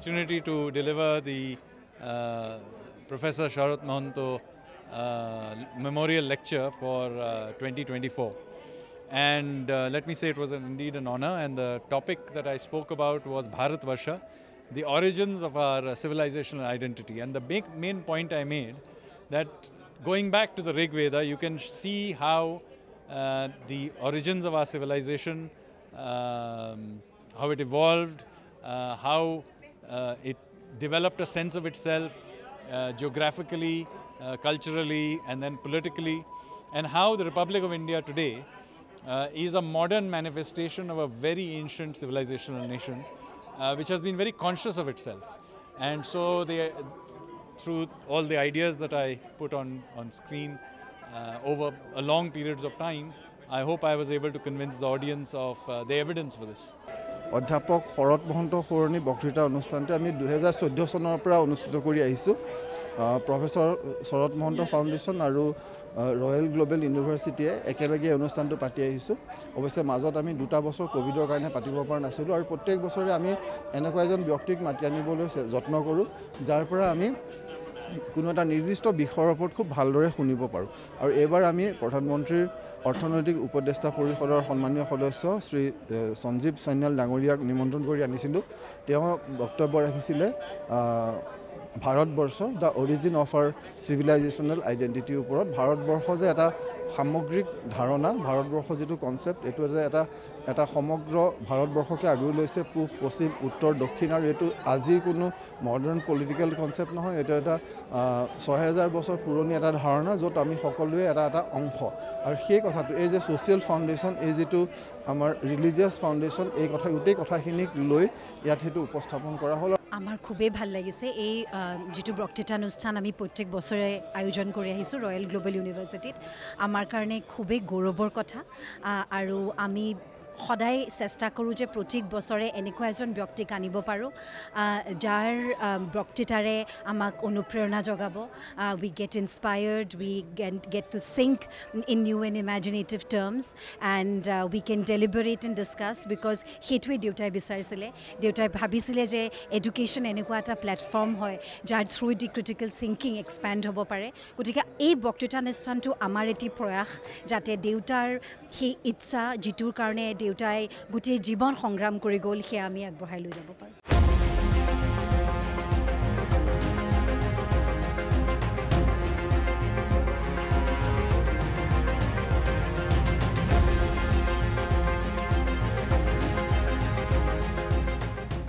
opportunity to deliver the Professor Sharat Mahanto Memorial Lecture for 2024. And let me say it was indeed an honor, and the topic that I spoke about was Bharatvarsha, the origins of our civilizational identity. And the main point I made, that going back to the Rig Veda, you can see how the origins of our civilization, how it evolved, how it developed a sense of itself geographically, culturally, and then politically, and how the Republic of India today is a modern manifestation of a very ancient civilizational nation which has been very conscious of itself. And so through all the ideas that I put on screen over a long periods of time, I hope I was able to convince the audience of the evidence for this. অধ্যাপক শৰৎ মহন্ত সৰণী বক্তৃতা অনুষ্ঠানটো আমি 2014 চনৰ পৰা অনুষ্ঠিত কৰি আহিছোঁ। Professor শৰৎ Mahanta foundation আৰু ৰয়েল গ্লোবেল ইউনিভাৰ্চিটিয়ে একেলগে অনুষ্ঠানটো পাতি আহিছোঁ। অৱশ্যে মাজত আমি 2টা বছৰ কোভিডৰ কাৰণে পাতিব পৰা নাছিলোঁ, আৰু প্ৰত্যেক বছৰে আমি এনেকুৱা এজন ব্যক্তিক মাতি আনিবলৈ যত্ন কৰোঁ যাৰ পৰা আমি কোনো এটা নিৰ্দিষ্ট বিষয়ৰ ওপৰত খুব ভালদৰে শুনিব পাৰোঁ। আৰু এইবাৰ আমি প্ৰধানমন্ত্ৰীৰ অৰ্থনৈতিক উপদেষ্টা পৰিষদৰ সন্মানীয় সদস্য শ্ৰী সঞ্জীৱ সান্যাল ডাঙৰীয়াক নিমন্ত্ৰণ কৰি আনিছিলোঁ। তেওঁ বক্তব্য ৰাখিছিলে Bharatvarsha the origin of our civilizational আইডেণ্টিটিৰ ওপৰত। ভাৰতবৰ্ষ যে এটা সামগ্ৰিক ধাৰণা, ভাৰতবৰ্ষ যিটো কনচেপ্ট, এইটো এটা সমগ্ৰ ভাৰতবৰ্ষকে আগুৰি লৈছে, পূব পশ্চিম উত্তৰ দক্ষিণ, আৰু এইটো আজিৰ কোনো মডাৰ্ণ পলিটিকেল কনচেপ্ট নহয়, এইটো এটা 6000 বছৰ পুৰণি এটা ধাৰণা, য'ত আমি সকলোৱে এটা অংশ। আৰু সেই কথাটো এই যে ছ'চিয়েল ফাউণ্ডেশ্যন, এই যিটো আমাৰ ৰিলিজিয়াছ ফাউণ্ডেশ্যন, এই গোটেই কথাখিনিক লৈ ইয়াত সেইটো উপস্থাপন কৰা হ'ল। আমার খুবই ভাল লাগিছে এই যেটো বক্তৃতানুষ্ঠান আমি প্রত্যেক বছরে আয়োজন করে আহিছোঁ রয়েল গ্লোবেল ইউনিভার্সিটিত। আমার কারণে খুবই গৌৰৱৰ কথা, আৰু আমি সদায় চেষ্টা কৰোঁ যে প্ৰত্যেক বছৰে এনেকুৱা এজন ব্যক্তিক আনিব পাৰোঁ যাৰ বক্তৃতাৰে আমাক অনুপ্ৰেৰণা জগাব। We get inspired, we get to think in new and imaginative terms, and we can deliberate and discuss, because সেইটোৱে দেউতাই বিচাৰিছিলে। দেউতাই ভাবিছিলে যে এডুকেশ্যন এনেকুৱা এটা প্লেটফৰ্ম হয় যাৰ থ্ৰুদি ক্ৰিটিকেল থিংকিং এক্সপেণ্ড হ'ব পাৰে। গতিকে এই বক্তৃতানুষ্ঠানটো আমাৰ এটি প্ৰয়াস যাতে দেউতাৰ সেই ইচ্ছা, যিটোৰ কাৰণে দেউতাই গোটেই জীৱন সংগ্ৰাম কৰি গ'ল, সেয়া আমি আগবঢ়াই লৈ যাব পাৰোঁ।